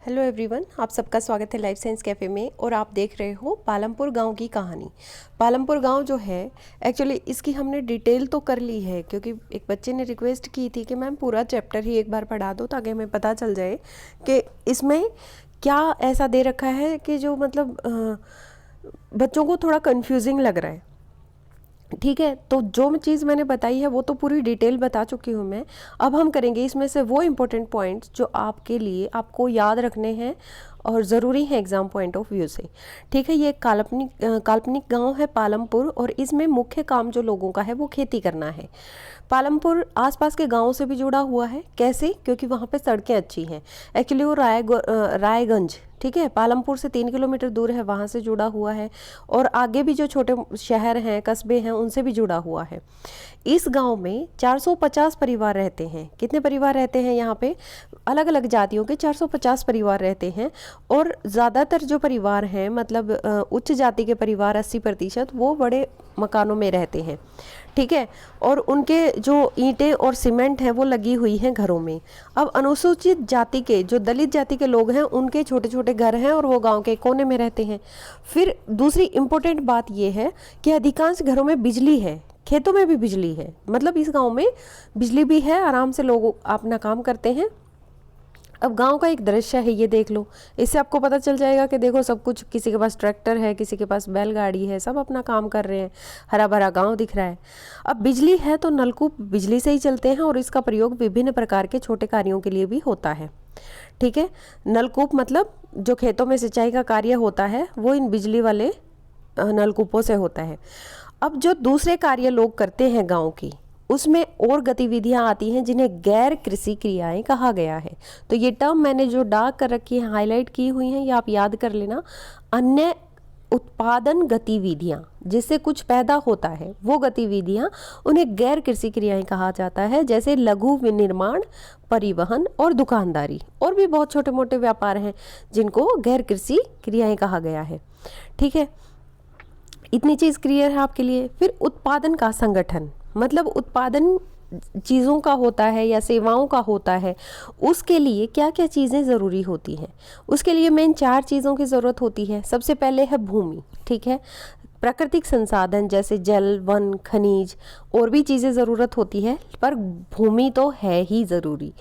Hello everyone, आप सबका स्वागत है लाइफ साइंस कैफ़े में। और आप देख रहे हो पालमपुर गांव की कहानी। पालमपुर गांव जो है, एक्चुअली इसकी हमने डिटेल तो कर ली है, क्योंकि एक बच्चे ने रिक्वेस्ट की थी कि मैम पूरा चैप्टर ही एक बार पढ़ा दो ताकि हमें पता चल जाए कि इसमें क्या ऐसा दे रखा है कि जो मतलब बच्चों को थोड़ा कन्फ्यूजिंग लग रहा है। ठीक है, तो जो चीज़ मैंने बताई है वो तो पूरी डिटेल बता चुकी हूँ मैं। अब हम करेंगे इसमें से वो इम्पोर्टेंट पॉइंट्स जो आपके लिए आपको याद रखने हैं और ज़रूरी है एग्ज़ाम पॉइंट ऑफ व्यू से। ठीक है, ये काल्पनिक गांव है पालमपुर, और इसमें मुख्य काम जो लोगों का है वो खेती करना है। पालमपुर आसपास के गांवों से भी जुड़ा हुआ है। कैसे? क्योंकि वहाँ पे सड़कें अच्छी हैं। एक्चुअली वो रायगंज, ठीक है, पालमपुर से 3 किलोमीटर दूर है, वहाँ से जुड़ा हुआ है। और आगे भी जो छोटे शहर हैं, कस्बे हैं, उनसे भी जुड़ा हुआ है। इस गांव में 450 परिवार रहते हैं। कितने परिवार रहते हैं यहाँ पे? अलग अलग जातियों के 450 परिवार रहते हैं। और ज़्यादातर जो परिवार हैं, मतलब उच्च जाति के परिवार 80%, वो बड़े मकानों में रहते हैं। ठीक है, और उनके जो ईंटें और सीमेंट हैं वो लगी हुई हैं घरों में। अब अनुसूचित जाति के, जो दलित जाति के लोग हैं, उनके छोटे छोटे घर हैं और वो गांव के कोने में रहते हैं। फिर दूसरी इम्पोर्टेंट बात ये है कि अधिकांश घरों में बिजली है, खेतों में भी बिजली है, मतलब इस गांव में बिजली भी है, आराम से लोग अपना काम करते हैं। अब गांव का एक दृश्य है, ये देख लो, इससे आपको पता चल जाएगा कि देखो सब कुछ, किसी के पास ट्रैक्टर है, किसी के पास बैलगाड़ी है, सब अपना काम कर रहे हैं, हरा भरा गांव दिख रहा है। अब बिजली है तो नलकूप बिजली से ही चलते हैं, और इसका प्रयोग विभिन्न प्रकार के छोटे कार्यों के लिए भी होता है। ठीक है, नलकूप मतलब जो खेतों में सिंचाई का कार्य होता है वो इन बिजली वाले नलकूपों से होता है। अब जो दूसरे कार्य लोग करते हैं गाँव की, उसमें और गतिविधियां आती हैं जिन्हें गैर कृषि क्रियाएं कहा गया है। तो ये टर्म मैंने जो डार्क कर रखी है, हाईलाइट की हुई हैं, ये आप याद कर लेना। अन्य उत्पादन गतिविधियां, जिससे कुछ पैदा होता है, वो गतिविधियां, उन्हें गैर कृषि क्रियाएं कहा जाता है। जैसे लघु विनिर्माण, परिवहन और दुकानदारी, और भी बहुत छोटे मोटे व्यापार हैं जिनको गैर कृषि क्रियाएं कहा गया है। ठीक है, इतनी चीज़ क्लियर है आपके लिए। फिर उत्पादन का संगठन, मतलब उत्पादन चीज़ों का होता है या सेवाओं का होता है, उसके लिए क्या क्या चीज़ें ज़रूरी होती हैं। उसके लिए मेन 4 चीज़ों की ज़रूरत होती है। सबसे पहले है भूमि, ठीक है, प्राकृतिक संसाधन जैसे जल, वन, खनिज, और भी चीज़ें ज़रूरत होती है, पर भूमि तो है ही ज़रूरी।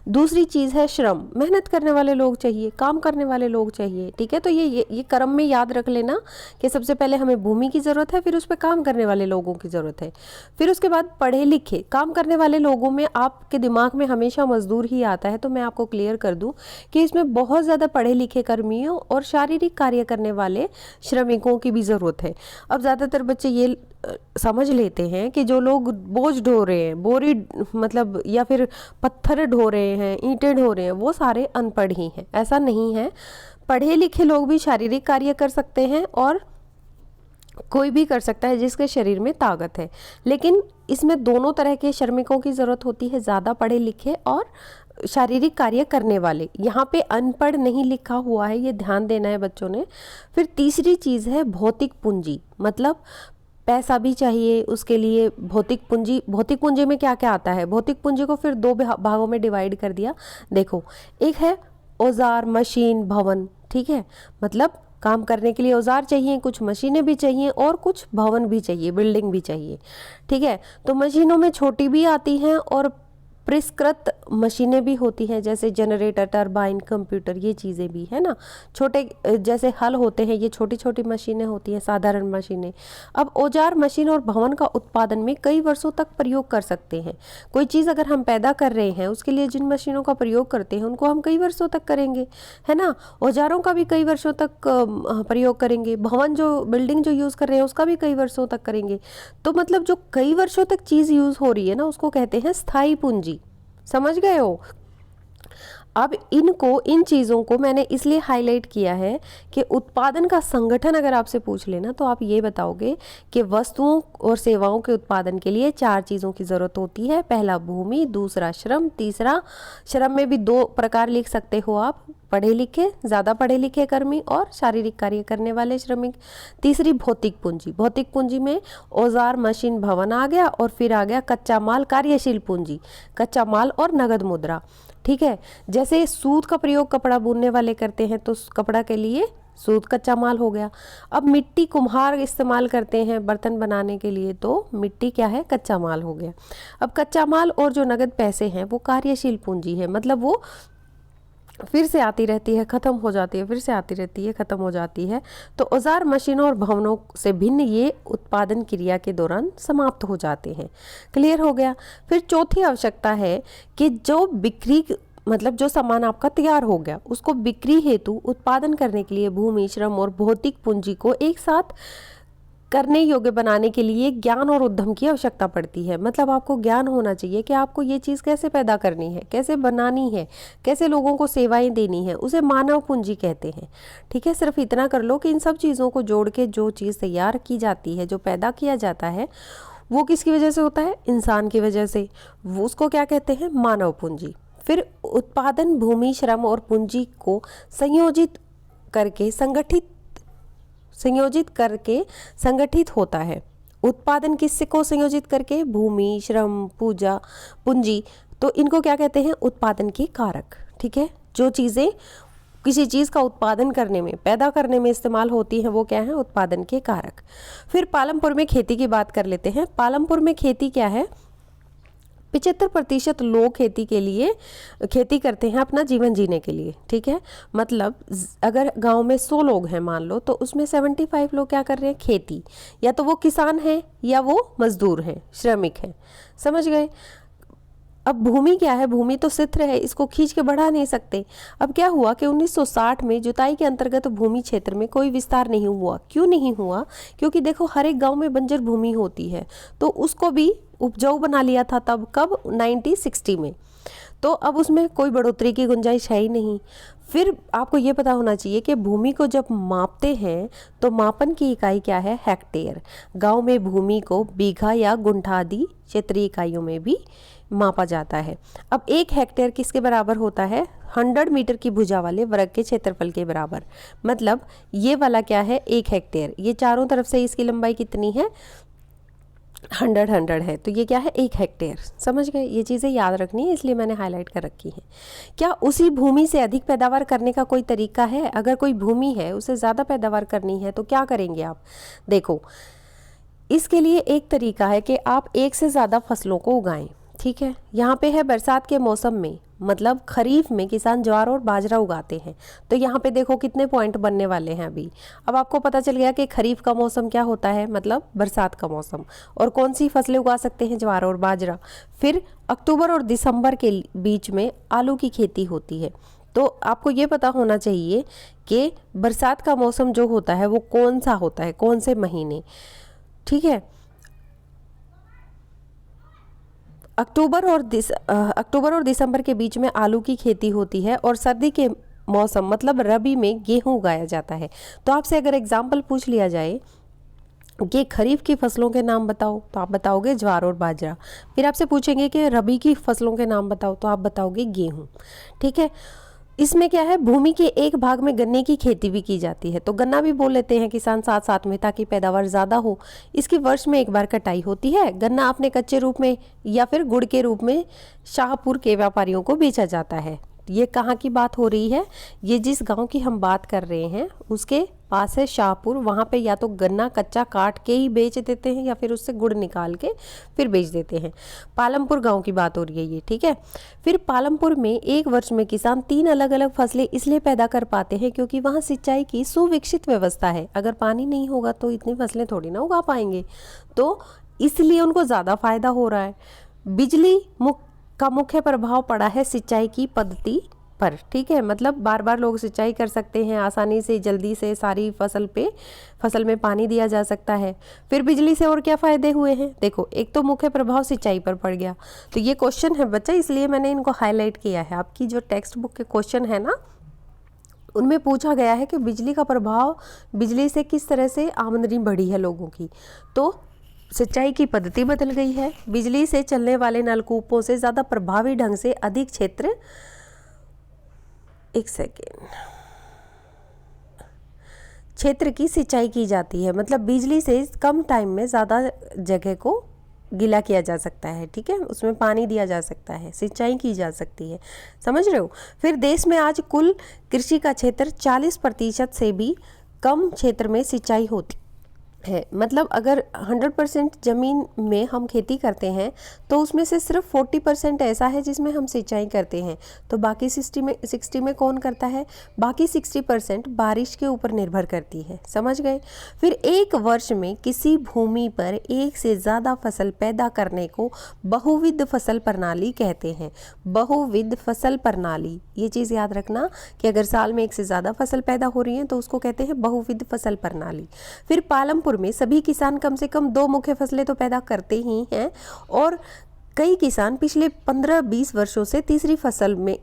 दूसरी चीज़ है श्रम, मेहनत करने वाले लोग चाहिए, काम करने वाले लोग चाहिए। ठीक है, तो ये क्रम में याद रख लेना कि सबसे पहले हमें भूमि की ज़रूरत है, फिर उस पर काम करने वाले लोगों की ज़रूरत है। फिर उसके बाद पढ़े लिखे काम करने वाले लोगों में आपके दिमाग में हमेशा मजदूर ही आता है, तो मैं आपको क्लियर कर दूं कि इसमें बहुत ज़्यादा पढ़े लिखे कर्मियों और शारीरिक कार्य करने वाले श्रमिकों की भी ज़रूरत है। अब ज़्यादातर बच्चे ये समझ लेते हैं कि जो लोग बोझ ढो रहे हैं, बोरी मतलब, या फिर पत्थर ढो रहे हैं, ईंटें ढो रहे हैं, वो सारे अनपढ़ ही हैं। ऐसा नहीं है, पढ़े लिखे लोग भी शारीरिक कार्य कर सकते हैं, और कोई भी कर सकता है जिसके शरीर में ताकत है। लेकिन इसमें दोनों तरह के श्रमिकों की ज़रूरत होती है, ज़्यादा पढ़े लिखे और शारीरिक कार्य करने वाले। यहाँ पे अनपढ़ नहीं लिखा हुआ है, ये ध्यान देना है बच्चों ने। फिर तीसरी चीज़ है भौतिक पूंजी, मतलब पैसा भी चाहिए उसके लिए। भौतिक पूंजी में क्या क्या आता है? भौतिक पूंजी को फिर 2 भागों में डिवाइड कर दिया। देखो, एक है औजार, मशीन, भवन। ठीक है, मतलब काम करने के लिए औजार चाहिए, कुछ मशीनें भी चाहिए, और कुछ भवन भी चाहिए, बिल्डिंग भी चाहिए। ठीक है, तो मशीनों में छोटी भी आती हैं और परिष्कृत मशीनें भी होती हैं, जैसे जनरेटर, टरबाइन, कंप्यूटर, ये चीज़ें भी है ना। छोटे जैसे हल होते हैं, ये छोटी छोटी मशीनें होती हैं, साधारण मशीनें। अब औजार, मशीन और भवन का उत्पादन में कई वर्षों तक प्रयोग कर सकते हैं। कोई चीज़ अगर हम पैदा कर रहे हैं, उसके लिए जिन मशीनों का प्रयोग करते हैं उनको हम कई वर्षों तक करेंगे, है ना। औजारों का भी कई वर्षों तक प्रयोग करेंगे। भवन, जो बिल्डिंग जो यूज़ कर रहे हैं, उसका भी कई वर्षों तक करेंगे। तो मतलब जो कई वर्षों तक चीज़ यूज़ हो रही है ना, उसको कहते हैं स्थायी पूंजी। समझ गए हो? अब इन चीज़ों को मैंने इसलिए हाईलाइट किया है कि उत्पादन का संगठन अगर आपसे पूछ लेना, तो आप ये बताओगे कि वस्तुओं और सेवाओं के उत्पादन के लिए 4 चीज़ों की ज़रूरत होती है। पहला भूमि, दूसरा श्रम, तीसरा, श्रम में भी 2 प्रकार लिख सकते हो आप, पढ़े लिखे, ज़्यादा पढ़े लिखे कर्मी, और शारीरिक कार्य करने वाले श्रमिक। तीसरी भौतिक पूंजी। भौतिक पूंजी में औजार, मशीन, भवन आ गया, और फिर आ गया कच्चा माल, कार्यशील पूंजी, कच्चा माल और नगद मुद्रा। ठीक है। जैसे सूत का प्रयोग कपड़ा बुनने वाले करते हैं तो कपड़ा के लिए सूत कच्चा माल हो गया। अब मिट्टी कुम्हार इस्तेमाल करते हैं बर्तन बनाने के लिए तो मिट्टी क्या है, कच्चा माल हो गया। अब कच्चा माल और जो नगद पैसे हैं वो कार्यशील पूंजी है, मतलब वो फिर से आती रहती है, खत्म हो जाती है, फिर से आती रहती है, खत्म हो जाती है। तो औजार, मशीनों और भवनों से भिन्न ये उत्पादन क्रिया के दौरान समाप्त हो जाते हैं। क्लियर हो गया। फिर चौथी आवश्यकता है कि जो बिक्री, मतलब जो सामान आपका तैयार हो गया उसको बिक्री हेतु उत्पादन करने के लिए भूमि, श्रम और भौतिक पूंजी को एक साथ करने योग्य बनाने के लिए ज्ञान और उद्यम की आवश्यकता पड़ती है। मतलब आपको ज्ञान होना चाहिए कि आपको ये चीज़ कैसे पैदा करनी है, कैसे बनानी है, कैसे लोगों को सेवाएं देनी है, उसे मानव पूंजी कहते हैं। ठीक है, सिर्फ इतना कर लो कि इन सब चीज़ों को जोड़ के जो चीज़ तैयार की जाती है, जो पैदा किया जाता है, वो किसकी वजह से होता है, इंसान की वजह से। वो उसको क्या कहते हैं, मानव पूंजी। फिर उत्पादन भूमि, श्रम और पूंजी को संयोजित करके संगठित होता है। उत्पादन किससे को संयोजित करके, भूमि, श्रम, पूंजी, तो इनको क्या कहते हैं, उत्पादन के कारक। ठीक है, जो चीज़ें किसी चीज़ का उत्पादन करने में, पैदा करने में इस्तेमाल होती हैं वो क्या है, उत्पादन के कारक। फिर पालमपुर में खेती की बात कर लेते हैं। पालमपुर में खेती क्या है, 75% लोग खेती करते हैं अपना जीवन जीने के लिए। ठीक है, मतलब अगर गांव में 100 लोग हैं मान लो, तो उसमें 75 लोग क्या कर रहे हैं, खेती, या तो वो किसान हैं या वो मजदूर हैं, श्रमिक हैं। समझ गए। अब भूमि क्या है, भूमि तो सित्र है, इसको खींच के बढ़ा नहीं सकते। अब क्या हुआ कि 1960 में जुताई के अंतर्गत भूमि क्षेत्र में कोई विस्तार नहीं हुआ। क्यों नहीं हुआ, क्योंकि देखो हर एक गांव में बंजर भूमि होती है, तो उसको भी उपजाऊ बना लिया था। तब कब, 1960 में। तो अब उसमें कोई बढ़ोतरी की गुंजाइश है ही नहीं। फिर आपको ये पता होना चाहिए कि भूमि को जब मापते हैं तो मापन की इकाई क्या है, हेक्टेयर। गांव में भूमि को बीघा या गुंठा आदि क्षेत्रीय इकाइयों में भी मापा जाता है। अब 1 हेक्टेयर किसके बराबर होता है, 100 मीटर की भुजा वाले वर्ग के क्षेत्रफल के बराबर। मतलब ये वाला क्या है, 1 हेक्टेयर, ये चारों तरफ से इसकी लंबाई कितनी है, 100 है, तो ये क्या है, 1 हेक्टेयर। समझ गए, ये चीज़ें याद रखनी है, इसलिए मैंने हाईलाइट कर रखी है। क्या उसी भूमि से अधिक पैदावार करने का कोई तरीका है? अगर कोई भूमि है उसे ज़्यादा पैदावार करनी है तो क्या करेंगे आप, देखो इसके लिए एक तरीका है कि आप एक से ज़्यादा फसलों को उगाएं। ठीक है, यहाँ पे है बरसात के मौसम में, मतलब खरीफ में किसान ज्वार और बाजरा उगाते हैं। तो यहाँ पे देखो कितने पॉइंट बनने वाले हैं अभी। अब आपको पता चल गया कि खरीफ का मौसम क्या होता है, मतलब बरसात का मौसम, और कौन सी फसलें उगा सकते हैं, ज्वार और बाजरा। फिर अक्टूबर और दिसंबर के बीच में आलू की खेती होती है। तो आपको ये पता होना चाहिए कि बरसात का मौसम जो होता है वो कौन सा होता है, कौन से महीने। ठीक है, अक्टूबर और दिसंबर के बीच में आलू की खेती होती है, और सर्दी के मौसम मतलब रबी में गेहूं उगाया जाता है। तो आपसे अगर एग्जाम्पल पूछ लिया जाए कि खरीफ की फसलों के नाम बताओ, तो आप बताओगे ज्वार और बाजरा। फिर आपसे पूछेंगे कि रबी की फसलों के नाम बताओ, तो आप बताओगे गेहूं। ठीक है, इसमें क्या है, भूमि के एक भाग में गन्ने की खेती भी की जाती है, तो गन्ना भी बोल लेते हैं किसान साथ साथ में, ताकि पैदावार ज़्यादा हो। इसकी वर्ष में एक बार कटाई होती है। गन्ना अपने कच्चे रूप में या फिर गुड़ के रूप में शाहपुर के व्यापारियों को बेचा जाता है। ये कहाँ की बात हो रही है, ये जिस गांव की हम बात कर रहे हैं उसके पास है शाहपुर। वहाँ पे या तो गन्ना कच्चा काट के ही बेच देते हैं या फिर उससे गुड़ निकाल के फिर बेच देते हैं। पालमपुर गांव की बात हो रही है ये। ठीक है, फिर पालमपुर में एक वर्ष में किसान 3 अलग अलग फसलें इसलिए पैदा कर पाते हैं क्योंकि वहाँ सिंचाई की सुविकसित व्यवस्था है। अगर पानी नहीं होगा तो इतनी फसलें थोड़ी ना उगा पाएंगे, तो इसलिए उनको ज़्यादा फायदा हो रहा है। बिजली का मुख्य प्रभाव पड़ा है सिंचाई की पद्धति पर। ठीक है, मतलब बार बार लोग सिंचाई कर सकते हैं आसानी से, जल्दी से सारी फसल में पानी दिया जा सकता है। फिर बिजली से और क्या फ़ायदे हुए हैं, देखो एक तो मुख्य प्रभाव सिंचाई पर पड़ गया। तो ये क्वेश्चन है बच्चा, इसलिए मैंने इनको हाईलाइट किया है। आपकी जो टेक्स्ट बुक के क्वेश्चन है ना, उनमें पूछा गया है कि बिजली का प्रभाव, बिजली से किस तरह से आमदनी बढ़ी है लोगों की। तो सिंचाई की पद्धति बदल गई है, बिजली से चलने वाले नलकूपों से ज़्यादा प्रभावी ढंग से अधिक क्षेत्र की सिंचाई की जाती है। मतलब बिजली से कम टाइम में ज़्यादा जगह को गीला किया जा सकता है, ठीक है, उसमें पानी दिया जा सकता है, सिंचाई की जा सकती है, समझ रहे हो। फिर देश में आज कुल कृषि का क्षेत्र 40% से भी कम क्षेत्र में सिंचाई होती है। मतलब अगर 100% ज़मीन में हम खेती करते हैं तो उसमें से सिर्फ 40% ऐसा है जिसमें हम सिंचाई करते हैं, तो बाकी 60 में कौन करता है, बाकी 60% बारिश के ऊपर निर्भर करती है, समझ गए। फिर एक वर्ष में किसी भूमि पर एक से ज़्यादा फसल पैदा करने को बहुविध फसल प्रणाली कहते हैं। बहुविध फसल प्रणाली, ये चीज़ याद रखना कि अगर साल में एक से ज़्यादा फसल पैदा हो रही है तो उसको कहते हैं बहुविध फसल प्रणाली। फिर पालमपुर में सभी किसान कम से कम 2 मुख्य फसलें तो पैदा करते ही हैं, और कई किसान पिछले 15-20 वर्षों से तीसरी फसल में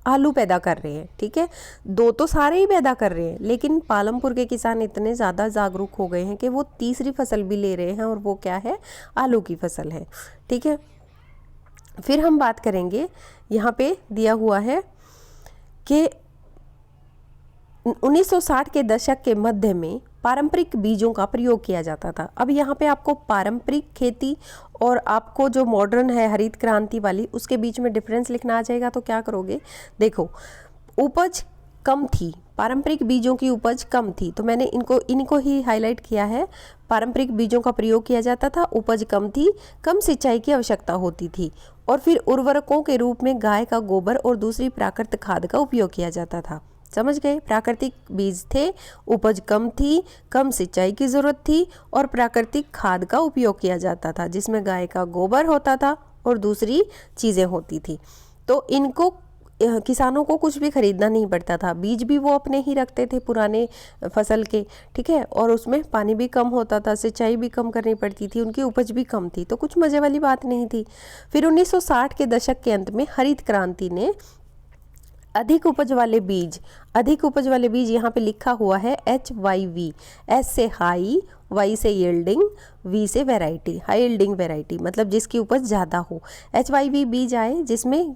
आलू पैदा कर रहे हैं, ठीक है। 2 तो सारे ही पैदा कर रहे हैं, लेकिन पालमपुर के किसान इतने ज़्यादा जागरूक हो गए हैं कि वो तीसरी फसल भी ले रहे हैं, और वो क्या है, आलू की फसल है, ठीक है। फिर हम बात करेंगे, यहाँ पे दिया हुआ है कि 1960 के दशक के मध्य में पारंपरिक बीजों का प्रयोग किया जाता था। अब यहाँ पे आपको पारंपरिक खेती और आपको जो मॉडर्न है हरित क्रांति वाली, उसके बीच में डिफरेंस लिखना आ जाएगा। तो क्या करोगे, देखो उपज कम थी, पारंपरिक बीजों की उपज कम थी, तो मैंने इनको ही हाईलाइट किया है। पारंपरिक बीजों का प्रयोग किया जाता था, उपज कम थी, कम सिंचाई की आवश्यकता होती थी, और फिर उर्वरकों के रूप में गाय का गोबर और दूसरी प्राकृतिक खाद का उपयोग किया जाता था, समझ गए। प्राकृतिक बीज थे, उपज कम थी, कम सिंचाई की ज़रूरत थी, और प्राकृतिक खाद का उपयोग किया जाता था जिसमें गाय का गोबर होता था और दूसरी चीज़ें होती थी। तो इनको किसानों को कुछ भी खरीदना नहीं पड़ता था, बीज भी वो अपने ही रखते थे पुराने फसल के, ठीक है, और उसमें पानी भी कम होता था, सिंचाई भी कम करनी पड़ती थी, उनकी उपज भी कम थी, तो कुछ मज़े वाली बात नहीं थी। फिर 1960 के दशक के अंत में हरित क्रांति ने अधिक उपज वाले बीज यहाँ पे लिखा हुआ है HYV, S से हाई, Y से यील्डिंग, V से वैरायटी, हाई यील्डिंग वैरायटी, मतलब जिसकी उपज ज़्यादा हो। HYV बीज आए जिसमें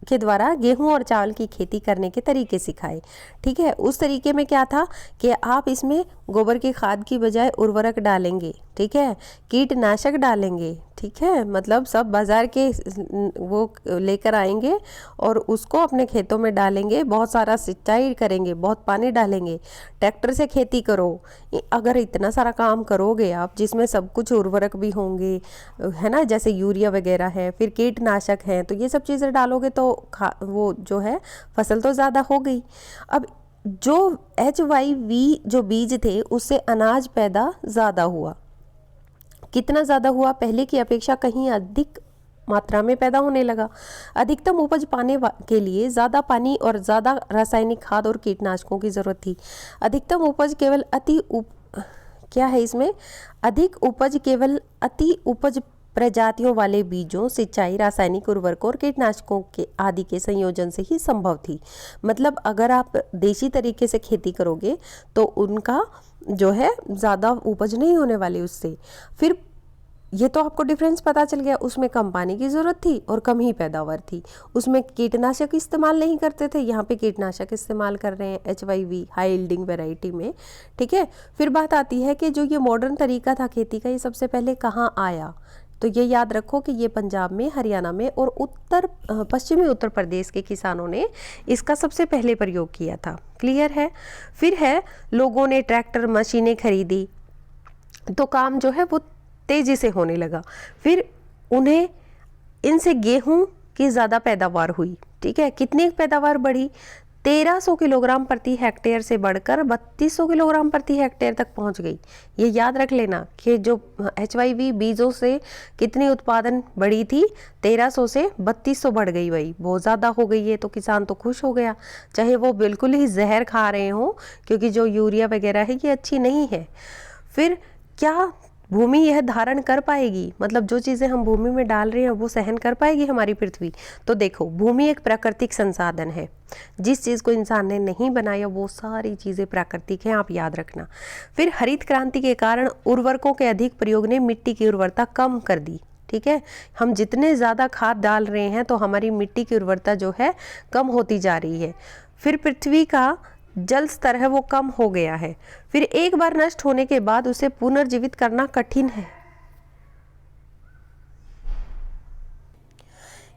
के द्वारा गेहूं और चावल की खेती करने के तरीके सिखाए, ठीक है। उस तरीके में क्या था कि आप इसमें गोबर की खाद की बजाय उर्वरक डालेंगे, ठीक है, कीटनाशक डालेंगे, ठीक है, मतलब सब बाज़ार के वो लेकर आएंगे और उसको अपने खेतों में डालेंगे, बहुत सारा सिंचाई करेंगे, बहुत पानी डालेंगे, ट्रैक्टर से खेती करो। अगर इतना सारा काम करोगे आप, जिसमें सब कुछ उर्वरक भी होंगे, है ना, जैसे यूरिया वगैरह है, फिर कीटनाशक हैं, तो ये सब चीज़ें डालोगे तो वो जो है फसल तो ज़्यादा हो गई। अब जो HYV जो बीज थे उससे अनाज पैदा ज़्यादा हुआ। कितना ज़्यादा हुआ, पहले की अपेक्षा कहीं अधिक मात्रा में पैदा होने लगा। अधिकतम उपज पाने के लिए ज़्यादा पानी और ज़्यादा रासायनिक खाद और कीटनाशकों की ज़रूरत थी। अधिकतम उपज केवल अधिक उपज केवल अति उपज प्रजातियों वाले बीजों, सिंचाई, रासायनिक उर्वरकों और कीटनाशकों के आदि के संयोजन से ही संभव थी। मतलब अगर आप देसी तरीके से खेती करोगे तो उनका जो है ज़्यादा उपज नहीं होने वाली उससे। फिर ये तो आपको डिफरेंस पता चल गया, उसमें कम पानी की ज़रूरत थी और कम ही पैदावार थी। उसमें कीटनाशक इस्तेमाल नहीं करते थे, यहाँ पे कीटनाशक इस्तेमाल कर रहे हैं HYV हाई यील्डिंग वैरायटी में, ठीक है। फिर बात आती है कि जो ये मॉडर्न तरीका था खेती का, ये सबसे पहले कहाँ आया, तो ये याद रखो कि ये पंजाब में, हरियाणा में और पश्चिमी उत्तर प्रदेश के किसानों ने इसका सबसे पहले प्रयोग किया था। क्लियर है। फिर है लोगों ने ट्रैक्टर मशीनें खरीदी तो काम जो है वो तेज़ी से होने लगा। फिर उन्हें इनसे गेहूं की ज़्यादा पैदावार हुई, ठीक है। कितनी पैदावार बढ़ी, 1300 किलोग्राम प्रति हेक्टेयर से बढ़कर 3200 किलोग्राम प्रति हेक्टेयर तक पहुंच गई। ये याद रख लेना कि जो HYV बीजों से कितनी उत्पादन बढ़ी थी, 1300 से 3200 बढ़ गई, भाई बहुत ज़्यादा हो गई है। तो किसान तो खुश हो गया, चाहे वो बिल्कुल ही जहर खा रहे हों, क्योंकि जो यूरिया वगैरह है ये अच्छी नहीं है। फिर क्या भूमि यह धारण कर पाएगी, मतलब जो चीज़ें हम भूमि में डाल रहे हैं वो सहन कर पाएगी हमारी पृथ्वी। तो देखो, भूमि एक प्राकृतिक संसाधन है, जिस चीज़ को इंसान ने नहीं बनाया वो सारी चीज़ें प्राकृतिक हैं, आप याद रखना। फिर हरित क्रांति के कारण उर्वरकों के अधिक प्रयोग ने मिट्टी की उर्वरता कम कर दी, ठीक है। हम जितने ज़्यादा खाद डाल रहे हैं तो हमारी मिट्टी की उर्वरता जो है कम होती जा रही है। फिर पृथ्वी का जल स्तर है वो कम हो गया है। फिर एक बार नष्ट होने के बाद उसे पुनर्जीवित करना कठिन है।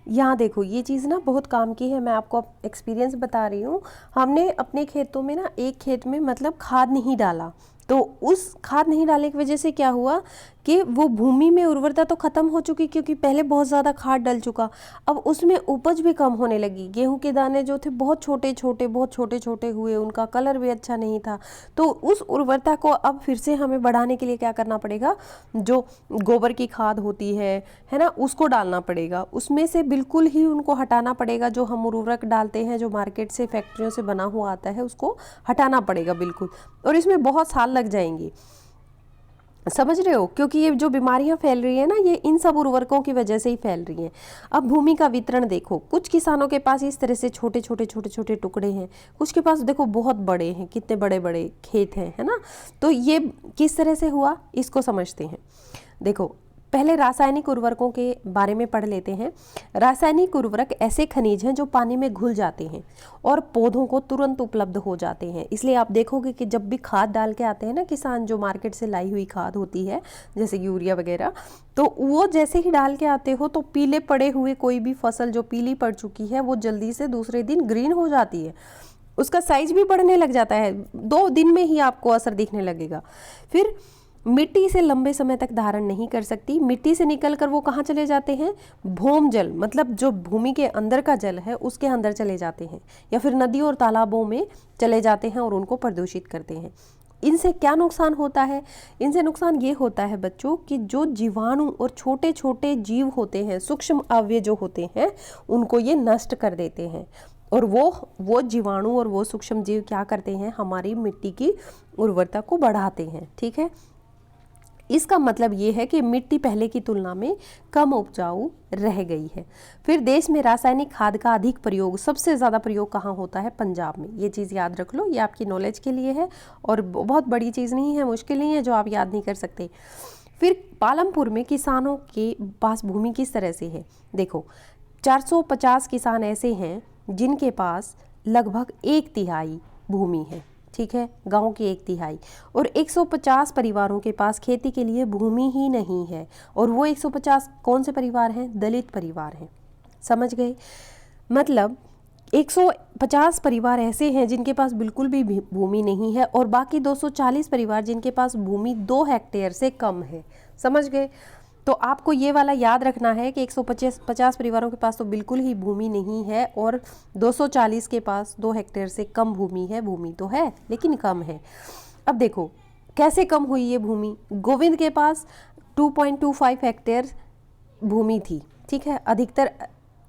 यहाँ देखो ये चीज़ ना बहुत काम की है, मैं आपको एक्सपीरियंस बता रही हूँ। हमने अपने खेतों में ना एक खेत में मतलब खाद नहीं डाला, तो उस खाद नहीं डालने की वजह से क्या हुआ कि वो भूमि में उर्वरता तो ख़त्म हो चुकी, क्योंकि पहले बहुत ज़्यादा खाद डल चुका। अब उसमें उपज भी कम होने लगी, गेहूं के दाने जो थे बहुत छोटे छोटे हुए, उनका कलर भी अच्छा नहीं था। तो उस उर्वरता को अब फिर से हमें बढ़ाने के लिए क्या करना पड़ेगा, जो गोबर की खाद होती है ना, उसको डालना पड़ेगा। उसमें से बिल्कुल ही उनको हटाना पड़ेगा, जो हम उर्वरक डालते हैं जो मार्केट से फैक्ट्रियों से बना हुआ आता है, उसको हटाना पड़ेगा बिल्कुल। और इसमें बहुत साल लग जाएंगे, समझ रहे हो, क्योंकि ये जो बीमारियां फैल रही है ना, ये इन सब उर्वरकों की वजह से ही फैल रही हैं। अब भूमि का वितरण देखो, कुछ किसानों के पास इस तरह से छोटे छोटे टुकड़े हैं, कुछ के पास देखो बहुत बड़े हैं, कितने बड़े बड़े खेत हैं, है ना। तो ये किस तरह से हुआ, इसको समझते हैं। देखो पहले रासायनिक उर्वरकों के बारे में पढ़ लेते हैं। रासायनिक उर्वरक ऐसे खनिज हैं जो पानी में घुल जाते हैं और पौधों को तुरंत उपलब्ध हो जाते हैं। इसलिए आप देखोगे कि जब भी खाद डाल के आते हैं ना किसान, जो मार्केट से लाई हुई खाद होती है जैसे यूरिया वगैरह, तो वो जैसे ही डाल के आते हो तो पीले पड़े हुए कोई भी फसल जो पीली पड़ चुकी है वो जल्दी से दूसरे दिन ग्रीन हो जाती है, उसका साइज भी बढ़ने लग जाता है, 2 दिन में ही आपको असर दिखने लगेगा। फिर मिट्टी से लंबे समय तक धारण नहीं कर सकती, मिट्टी से निकलकर वो कहाँ चले जाते हैं, भौम जल, मतलब जो भूमि के अंदर का जल है उसके अंदर चले जाते हैं, या फिर नदियों और तालाबों में चले जाते हैं और उनको प्रदूषित करते हैं। इनसे क्या नुकसान होता है, इनसे नुकसान ये होता है बच्चों कि जो जीवाणु और छोटे छोटे जीव होते हैं, सूक्ष्म अवयव जो होते हैं, उनको ये नष्ट कर देते हैं। और वो जीवाणु और वो सूक्ष्म जीव क्या करते हैं, हमारी मिट्टी की उर्वरता को बढ़ाते हैं। ठीक है, इसका मतलब ये है कि मिट्टी पहले की तुलना में कम उपजाऊ रह गई है। फिर देश में रासायनिक खाद का अधिक प्रयोग, सबसे ज़्यादा प्रयोग कहाँ होता है, पंजाब में। ये चीज़ याद रख लो, ये आपकी नॉलेज के लिए है और बहुत बड़ी चीज़ नहीं है, मुश्किल नहीं है जो आप याद नहीं कर सकते। फिर पालमपुर में किसानों के पास भूमि किस तरह से है, देखो 450 किसान ऐसे हैं जिनके पास लगभग 1/3 भूमि है। ठीक है, गांव की 1/3, और 150 परिवारों के पास खेती के लिए भूमि ही नहीं है। और वो 150 कौन से परिवार हैं, दलित परिवार हैं, समझ गए। मतलब 150 परिवार ऐसे हैं जिनके पास बिल्कुल भी भूमि नहीं है, और बाकी 240 परिवार जिनके पास भूमि 2 हेक्टेयर से कम है, समझ गए। तो आपको ये वाला याद रखना है कि 150 परिवारों के पास तो बिल्कुल ही भूमि नहीं है, और 240 के पास 2 हेक्टेयर से कम भूमि है। भूमि तो है लेकिन कम है। अब देखो कैसे कम हुई ये भूमि, गोविंद के पास 2.25 हेक्टेयर भूमि थी। ठीक है, अधिकतर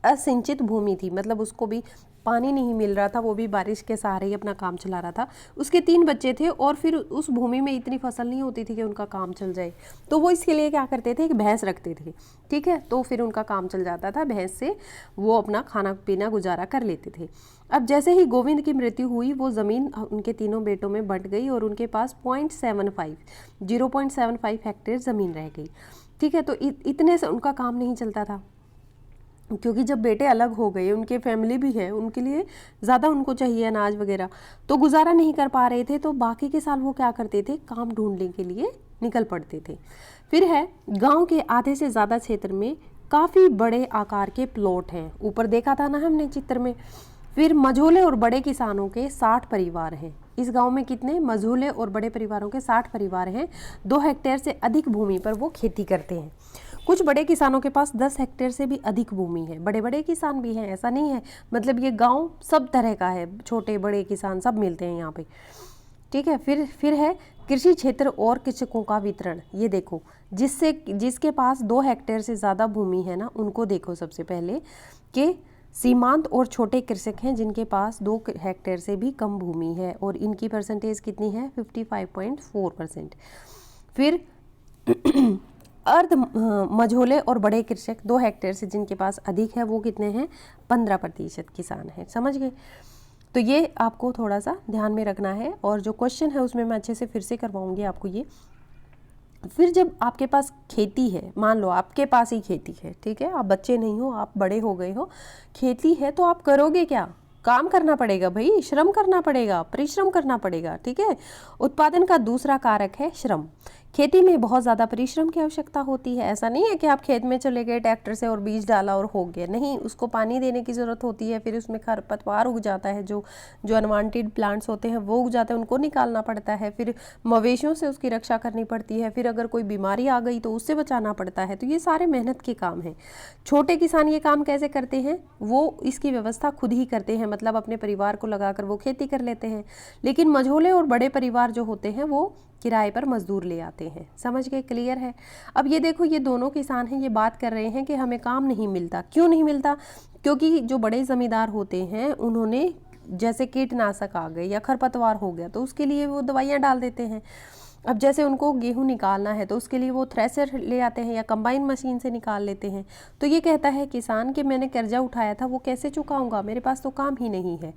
असिंचित भूमि थी, मतलब उसको भी पानी नहीं मिल रहा था, वो भी बारिश के सहारे ही अपना काम चला रहा था। उसके 3 बच्चे थे और फिर उस भूमि में इतनी फसल नहीं होती थी कि उनका काम चल जाए, तो वो इसके लिए क्या करते थे, एक भैंस रखते थे। ठीक है, तो फिर उनका काम चल जाता था, भैंस से वो अपना खाना पीना गुजारा कर लेते थे। अब जैसे ही गोविंद की मृत्यु हुई, वो ज़मीन उनके तीनों बेटों में बंट गई और उनके पास 0.75 हेक्टेयर ज़मीन रह गई। ठीक है, तो इतने से उनका काम नहीं चलता था, क्योंकि जब बेटे अलग हो गए, उनके फैमिली भी है, उनके लिए ज़्यादा उनको चाहिए अनाज वगैरह, तो गुजारा नहीं कर पा रहे थे। तो बाकी के साल वो क्या करते थे, काम ढूंढने के लिए निकल पड़ते थे। फिर है, गांव के आधे से ज़्यादा क्षेत्र में काफ़ी बड़े आकार के प्लॉट हैं, ऊपर देखा था ना हमने चित्र में। फिर मझोले और बड़े किसानों के 60 परिवार हैं। इस गांव में कितने मझोले और बड़े परिवारों के 60 परिवार हैं। 2 हेक्टेयर से अधिक भूमि पर वो खेती करते हैं। कुछ बड़े किसानों के पास 10 हेक्टेयर से भी अधिक भूमि है। बड़े बड़े किसान भी हैं, ऐसा नहीं है, मतलब ये गांव सब तरह का है, छोटे बड़े किसान सब मिलते हैं यहाँ पे। ठीक है, फिर है कृषि क्षेत्र और कृषकों का वितरण। ये देखो, जिसके पास 2 हेक्टेयर से ज़्यादा भूमि है ना, उनको देखो सबसे पहले कि सीमांत और छोटे कृषक हैं जिनके पास 2 हेक्टेयर से भी कम भूमि है, और इनकी परसेंटेज कितनी है, 55.4%। फिर अर्ध मझोले और बड़े कृषक 2 हेक्टेयर से जिनके पास अधिक है, वो कितने हैं, 15% किसान हैं, समझ गए। तो ये आपको थोड़ा सा ध्यान में रखना है, और जो क्वेश्चन है उसमें मैं अच्छे से फिर से करवाऊंगी आपको ये। फिर जब आपके पास खेती है, मान लो आपके पास ही खेती है, ठीक है, आप बच्चे नहीं हो, आप बड़े हो गए हो, खेती है, तो आप करोगे क्या, काम करना पड़ेगा भाई, श्रम करना पड़ेगा, परिश्रम करना पड़ेगा। ठीक है, उत्पादन का दूसरा कारक है श्रम। खेती में बहुत ज़्यादा परिश्रम की आवश्यकता होती है। ऐसा नहीं है कि आप खेत में चले गए ट्रैक्टर से और बीज डाला और हो गया, नहीं, उसको पानी देने की ज़रूरत होती है। फिर उसमें खरपतवार उग जाता है, जो अनवांटेड प्लांट्स होते हैं वो उग जाते हैं, उनको निकालना पड़ता है। फिर मवेशियों से उसकी रक्षा करनी पड़ती है। फिर अगर कोई बीमारी आ गई तो उससे बचाना पड़ता है। तो ये सारे मेहनत के काम हैं। छोटे किसान ये काम कैसे करते हैं? वो इसकी व्यवस्था खुद ही करते हैं, मतलब अपने परिवार को लगाकर वो खेती कर लेते हैं। लेकिन मझोले और बड़े परिवार जो होते हैं वो किराए पर मजदूर ले आते हैं। समझ गए? क्लियर है? अब ये देखो, ये दोनों किसान हैं, ये बात कर रहे हैं कि हमें काम नहीं मिलता। क्यों नहीं मिलता? क्योंकि जो बड़े ज़मींदार होते हैं उन्होंने, जैसे कीटनाशक आ गए या खरपतवार हो गया तो उसके लिए वो दवाइयाँ डाल देते हैं। अब जैसे उनको गेहूं निकालना है तो उसके लिए वो थ्रेसर ले आते हैं या कंबाइन मशीन से निकाल लेते हैं। तो ये कहता है किसान कि मैंने कर्जा उठाया था वो कैसे चुकाऊंगा, मेरे पास तो काम ही नहीं है।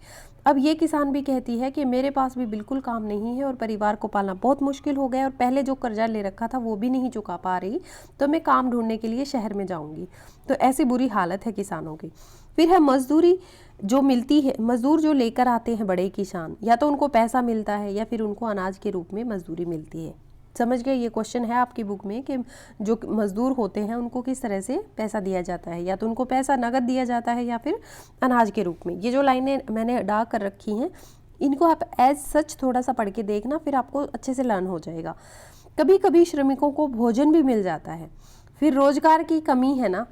अब ये किसान भी कहती है कि मेरे पास भी बिल्कुल काम नहीं है और परिवार को पालना बहुत मुश्किल हो गया और पहले जो कर्जा ले रखा था वो भी नहीं चुका पा रही, तो मैं काम ढूंढने के लिए शहर में जाऊंगी। तो ऐसी बुरी हालत है किसानों की। फिर है मजदूरी जो मिलती है, मजदूर जो लेकर आते हैं बड़े किसान, या तो उनको पैसा मिलता है या फिर उनको अनाज के रूप में मजदूरी मिलती है। समझ गए? ये क्वेश्चन है आपकी बुक में कि जो मजदूर होते हैं उनको किस तरह से पैसा दिया जाता है, या तो उनको पैसा नगद दिया जाता है या फिर अनाज के रूप में। ये जो लाइनें मैंने अदा कर रखी हैं इनको आप एज सच थोड़ा सा पढ़ के देखना, फिर आपको अच्छे से लर्न हो जाएगा। कभी कभी श्रमिकों को भोजन भी मिल जाता है। फिर रोजगार की कमी है ना।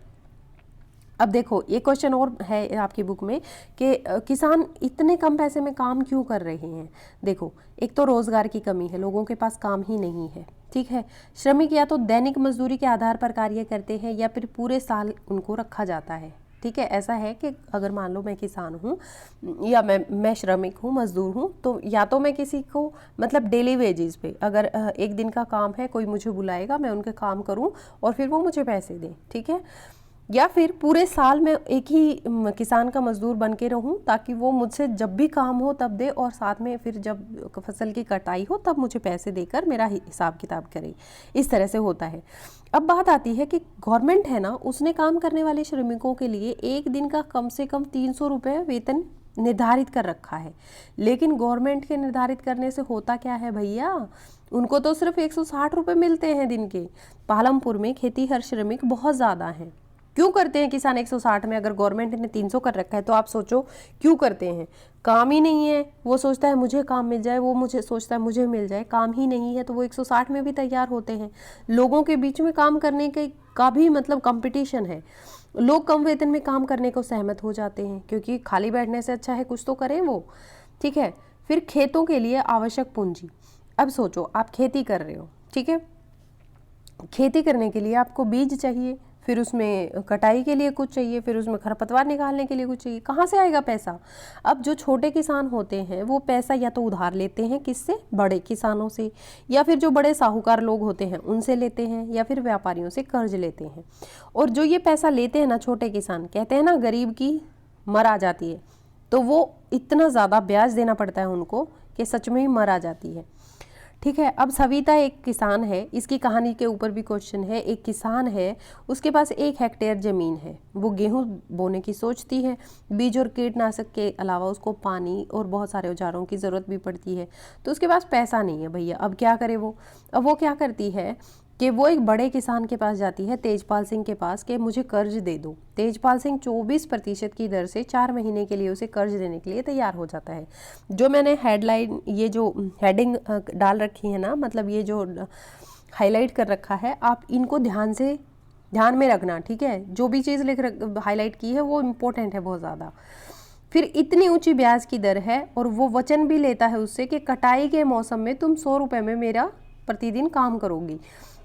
अब देखो, ये क्वेश्चन और है आपकी बुक में कि किसान इतने कम पैसे में काम क्यों कर रहे हैं। देखो, एक तो रोजगार की कमी है, लोगों के पास काम ही नहीं है। ठीक है, श्रमिक या तो दैनिक मजदूरी के आधार पर कार्य करते हैं या फिर पूरे साल उनको रखा जाता है। ठीक है, ऐसा है कि अगर मान लो मैं किसान हूँ या मैं श्रमिक हूँ, मजदूर हूँ, तो या तो मैं किसी को, मतलब डेली वेजेस पे, अगर एक दिन का काम है, कोई मुझे बुलाएगा, मैं उनके काम करूँ और फिर वो मुझे पैसे दें। ठीक है, या फिर पूरे साल में एक ही किसान का मजदूर बन के रहूं ताकि वो मुझसे जब भी काम हो तब दे और साथ में फिर जब फसल की कटाई हो तब मुझे पैसे देकर मेरा हिसाब किताब करे। इस तरह से होता है। अब बात आती है कि गवर्नमेंट है ना, उसने काम करने वाले श्रमिकों के लिए एक दिन का कम से कम 300 रुपये वेतन निर्धारित कर रखा है। लेकिन गवर्नमेंट के निर्धारित करने से होता क्या है भैया, उनको तो सिर्फ 160 रुपये मिलते हैं दिन के। पालमपुर में खेती हर श्रमिक बहुत ज़्यादा हैं। क्यों करते हैं किसान 160 में? अगर गवर्नमेंट ने 300 कर रखा है तो आप सोचो क्यों करते हैं? काम ही नहीं है। वो सोचता है मुझे काम मिल जाए, वो मुझे सोचता है मुझे मिल जाए। काम ही नहीं है तो वो 160 में भी तैयार होते हैं। लोगों के बीच में काम करने के का भी मतलब कंपटीशन है। लोग कम वेतन में काम करने को सहमत हो जाते हैं क्योंकि खाली बैठने से अच्छा है कुछ तो करें वो। ठीक है, फिर खेतों के लिए आवश्यक पूंजी। अब सोचो, आप खेती कर रहे हो, ठीक है, खेती करने के लिए आपको बीज चाहिए, फिर उसमें कटाई के लिए कुछ चाहिए, फिर उसमें खरपतवार निकालने के लिए कुछ चाहिए। कहाँ से आएगा पैसा? अब जो छोटे किसान होते हैं वो पैसा या तो उधार लेते हैं, किससे? बड़े किसानों से, या फिर जो बड़े साहूकार लोग होते हैं उनसे लेते हैं, या फिर व्यापारियों से कर्ज लेते हैं। और जो ये पैसा लेते हैं ना छोटे किसान, कहते हैं ना गरीब की मर आ जाती है, तो वो इतना ज़्यादा ब्याज देना पड़ता है उनको कि सच में ही मर आ जाती है। ठीक है, अब सविता एक किसान है, इसकी कहानी के ऊपर भी क्वेश्चन है। एक किसान है, उसके पास 1 हेक्टेयर ज़मीन है, वो गेहूं बोने की सोचती है। बीज और कीटनाशक के अलावा उसको पानी और बहुत सारे औजारों की ज़रूरत भी पड़ती है, तो उसके पास पैसा नहीं है भैया। अब क्या करे वो? अब वो क्या करती है कि वो एक बड़े किसान के पास जाती है, तेजपाल सिंह के पास, कि मुझे कर्ज दे दो। तेजपाल सिंह 24% की दर से 4 महीने के लिए उसे कर्ज देने के लिए तैयार हो जाता है। जो मैंने हेडलाइन, ये जो हेडिंग डाल रखी है ना, मतलब ये जो हाईलाइट कर रखा है, आप इनको ध्यान में रखना। ठीक है, जो भी चीज़ हाईलाइट की है वो इम्पोर्टेंट है बहुत ज़्यादा। फिर इतनी ऊंची ब्याज की दर है और वो वचन भी लेता है उससे कि कटाई के मौसम में तुम 100 रुपये में मेरा प्रतिदिन काम करोगी।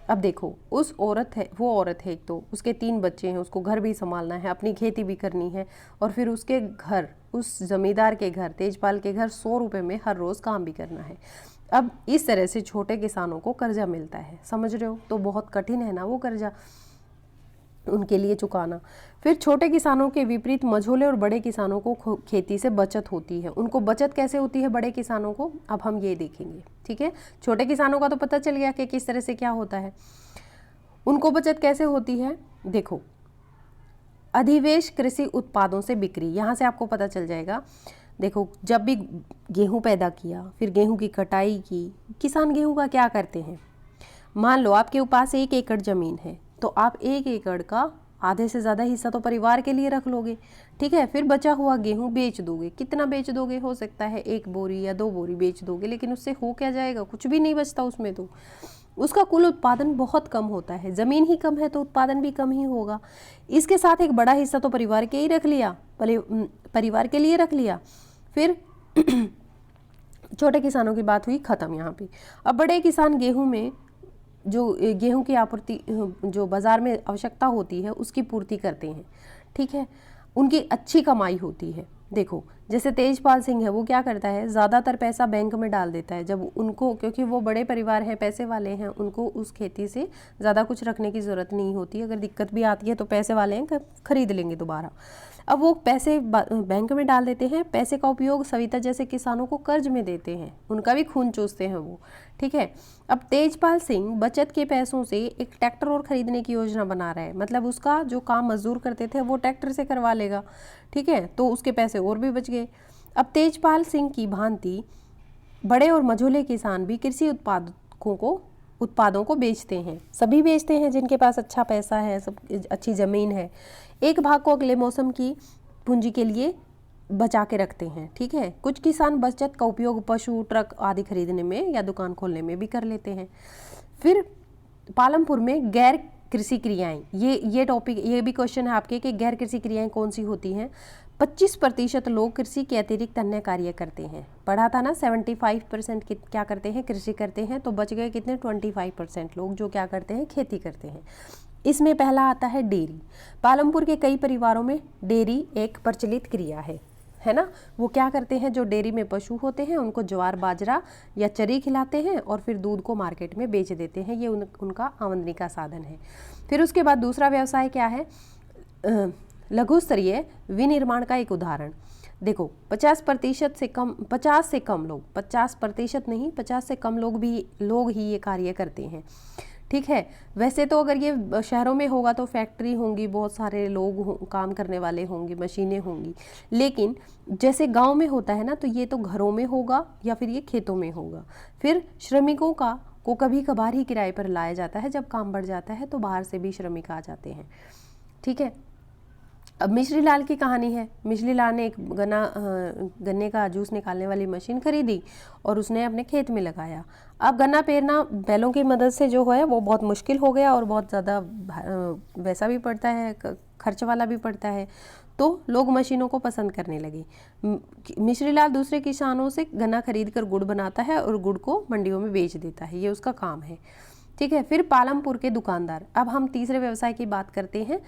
अब देखो, वो औरत है, एक तो उसके 3 बच्चे हैं, उसको घर भी संभालना है, अपनी खेती भी करनी है, और फिर उसके घर, उस जमींदार के घर, तेजपाल के घर 100 रुपये में हर रोज़ काम भी करना है। अब इस तरह से छोटे किसानों को कर्जा मिलता है। समझ रहे हो? तो बहुत कठिन है ना वो कर्जा उनके लिए चुकाना। फिर छोटे किसानों के विपरीत मझोले और बड़े किसानों को खेती से बचत होती है। उनको बचत कैसे होती है बड़े किसानों को, अब हम ये देखेंगे। ठीक है, छोटे किसानों का तो पता चल गया कि किस तरह से क्या होता है। उनको बचत कैसे होती है, देखो, अधिवेश कृषि उत्पादों से बिक्री, यहाँ से आपको पता चल जाएगा। देखो, जब भी गेहूँ पैदा किया, फिर गेहूँ की कटाई की, किसान गेहूँ का क्या करते हैं, मान लो आपके पास 1 एकड़ ज़मीन है, तो आप 1 एकड़ का आधे से ज़्यादा हिस्सा तो परिवार के लिए रख लोगे, ठीक है। फिर बचा हुआ गेहूं बेच दोगे। कितना बेच दोगे? हो सकता है 1 बोरी या 2 बोरी बेच दोगे, लेकिन उससे हो क्या जाएगा? कुछ भी नहीं बचता उसमें, तो उसका कुल उत्पादन बहुत कम होता है। ज़मीन ही कम है तो उत्पादन भी कम ही होगा। इसके साथ एक बड़ा हिस्सा तो परिवार के ही रख लिया, परिवार के लिए रख लिया। फिर छोटे किसानों की बात हुई ख़त्म यहाँ पे। अब बड़े किसान गेहूं में जो गेहूं की आपूर्ति, जो बाज़ार में आवश्यकता होती है उसकी पूर्ति करते हैं, ठीक है। उनकी अच्छी कमाई होती है। देखो जैसे तेजपाल सिंह है, वो क्या करता है, ज़्यादातर पैसा बैंक में डाल देता है। जब उनको, क्योंकि वो बड़े परिवार हैं, पैसे वाले हैं, उनको उस खेती से ज़्यादा कुछ रखने की ज़रूरत नहीं होती। अगर दिक्कत भी आती है तो पैसे वाले हैं, खरीद लेंगे दोबारा। अब वो पैसे बैंक में डाल देते हैं। पैसे का उपयोग सविता जैसे किसानों को कर्ज में देते हैं, उनका भी खून चूसते हैं वो, ठीक है। अब तेजपाल सिंह बचत के पैसों से एक ट्रैक्टर और खरीदने की योजना बना रहा है। मतलब उसका जो काम मजदूर करते थे वो ट्रैक्टर से करवा लेगा, ठीक है, तो उसके पैसे और भी बच गए। अब तेजपाल सिंह की भांति बड़े और मझोले किसान भी कृषि उत्पादों को बेचते हैं। सभी बेचते हैं जिनके पास अच्छा पैसा है, सब अच्छी ज़मीन है। एक भाग को अगले मौसम की पूंजी के लिए बचा के रखते हैं, ठीक है। कुछ किसान बचत का उपयोग पशु, ट्रक आदि खरीदने में या दुकान खोलने में भी कर लेते हैं। फिर पालमपुर में गैर कृषि क्रियाएं, ये टॉपिक, ये भी क्वेश्चन है आपके कि गैर कृषि क्रियाएं कौन सी होती हैं। 25% लोग कृषि के अतिरिक्त अन्य कार्य करते हैं। पढ़ा था ना 75% क्या करते हैं, कृषि करते हैं, तो बच गए कितने, 25% लोग जो क्या करते हैं, खेती करते हैं। इसमें पहला आता है डेयरी। पालमपुर के कई परिवारों में डेयरी एक प्रचलित क्रिया है ना। वो क्या करते हैं, जो डेयरी में पशु होते हैं उनको ज्वार बाजरा या चरी खिलाते हैं और फिर दूध को मार्केट में बेच देते हैं। ये उनका आमदनी का साधन है। फिर उसके बाद दूसरा व्यवसाय क्या है, लघु स्तरीय विनिर्माण का एक उदाहरण देखो। 50% से कम, 50 से कम लोग, 50% नहीं, 50 से कम लोग ही ये कार्य करते हैं, ठीक है। वैसे तो अगर ये शहरों में होगा तो फैक्ट्री होंगी, बहुत सारे लोग काम करने वाले होंगे, मशीनें होंगी। लेकिन जैसे गांव में होता है ना, तो ये तो घरों में होगा या फिर ये खेतों में होगा। फिर श्रमिकों को कभी कभार ही किराए पर लाया जाता है। जब काम बढ़ जाता है तो बाहर से भी श्रमिक आ जाते हैं, ठीक है। अब मिश्री लाल की कहानी है। मिश्री लाल ने एक गन्ने का जूस निकालने वाली मशीन खरीदी और उसने अपने खेत में लगाया। अब गन्ना पेरना बैलों की मदद से जो है वो बहुत मुश्किल हो गया और बहुत ज़्यादा वैसा भी पड़ता है, खर्च वाला भी पड़ता है, तो लोग मशीनों को पसंद करने लगे। मिश्री लाल दूसरे किसानों से गन्ना खरीद कर गुड़ बनाता है और गुड़ को मंडियों में बेच देता है, ये उसका काम है, ठीक है। फिर पालमपुर के दुकानदार। अब हम तीसरे व्यवसाय की बात करते हैं।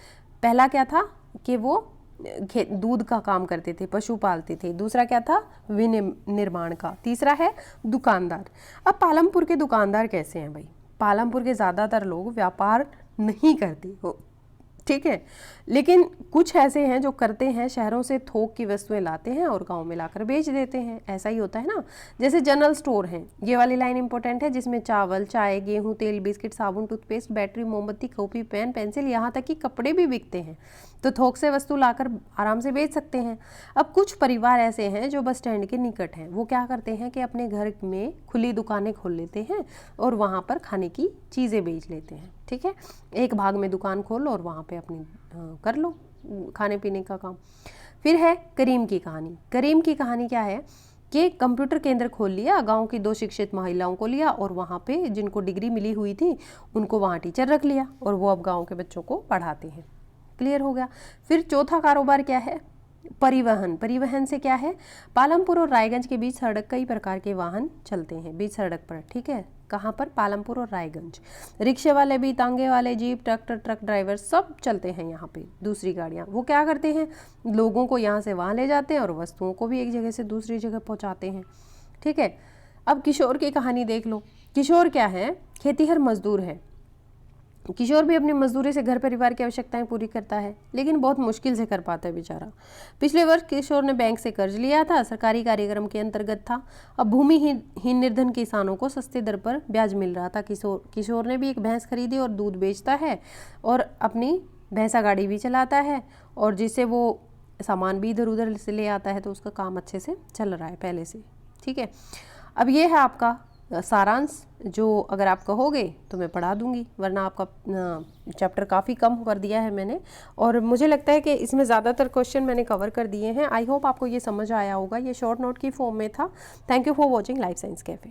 पहला क्या था कि वो दूध का काम करते थे, पशु पालते थे। दूसरा क्या था, विनिर्माण का। तीसरा है दुकानदार। अब पालमपुर के दुकानदार कैसे हैं भाई? पालमपुर के ज़्यादातर लोग व्यापार नहीं करते हो, ठीक है, लेकिन कुछ ऐसे हैं जो करते हैं, शहरों से थोक की वस्तुएं लाते हैं और गांव में लाकर बेच देते हैं। ऐसा ही होता है ना। जैसे जनरल स्टोर हैं, ये वाली लाइन इंपॉर्टेंट है, जिसमें चावल, चाय, गेहूं, तेल, बिस्किट, साबुन, टूथपेस्ट, बैटरी, मोमबत्ती, कॉपी, पेन, पेंसिल, यहाँ तक कि कपड़े भी बिकते हैं। तो थोक से वस्तु लाकर आराम से बेच सकते हैं। अब कुछ परिवार ऐसे हैं जो बस स्टैंड के निकट हैं। वो क्या करते हैं कि अपने घर में खुली दुकानें खोल लेते हैं और वहाँ पर खाने की चीज़ें बेच लेते हैं, ठीक है। एक भाग में दुकान खोल लो और वहाँ पे अपनी कर लो खाने पीने का काम। फिर है करीम की कहानी। करीम की कहानी क्या है कि कंप्यूटर केंद्र खोल लिया, गांव की 2 शिक्षित महिलाओं को लिया और वहाँ पे जिनको डिग्री मिली हुई थी उनको वहाँ टीचर रख लिया और वो अब गांव के बच्चों को पढ़ाते हैं। क्लियर हो गया। फिर चौथा कारोबार क्या है, परिवहन। परिवहन से क्या है, पालमपुर और रायगंज के बीच सड़क, कई प्रकार के वाहन चलते हैं बीच सड़क पर, ठीक है। कहाँ पर, पालमपुर और रायगंज। रिक्शे वाले भी, तांगे वाले, जीप, ट्रैक्टर, ट्रक ड्राइवर सब चलते हैं यहाँ पे। दूसरी गाड़ियाँ वो क्या करते हैं, लोगों को यहाँ से वहाँ ले जाते हैं और वस्तुओं को भी एक जगह से दूसरी जगह पहुँचाते हैं, ठीक है। अब किशोर की कहानी देख लो। किशोर क्या है, खेतीहर मजदूर है। किशोर भी अपनी मजदूरी से घर परिवार की आवश्यकताएं पूरी करता है, लेकिन बहुत मुश्किल से कर पाता है बेचारा। पिछले वर्ष किशोर ने बैंक से कर्ज लिया था, सरकारी कार्यक्रम के अंतर्गत था। अब भूमिहीन निर्धन किसानों को सस्ते दर पर ब्याज मिल रहा था। किशोर ने भी एक भैंस खरीदी और दूध बेचता है और अपनी भैंसा गाड़ी भी चलाता है और जिससे वो सामान भी इधर उधर से ले आता है, तो उसका काम अच्छे से चल रहा है पहले से, ठीक है। अब ये है आपका सारांश जो अगर आप कहोगे तो मैं पढ़ा दूंगी, वरना आपका चैप्टर काफ़ी कम कर दिया है मैंने, और मुझे लगता है कि इसमें ज़्यादातर क्वेश्चन मैंने कवर कर दिए हैं। आई होप आपको ये समझ आया होगा, ये शॉर्ट नोट की फॉर्म में था। Thank you for watching life science cafe.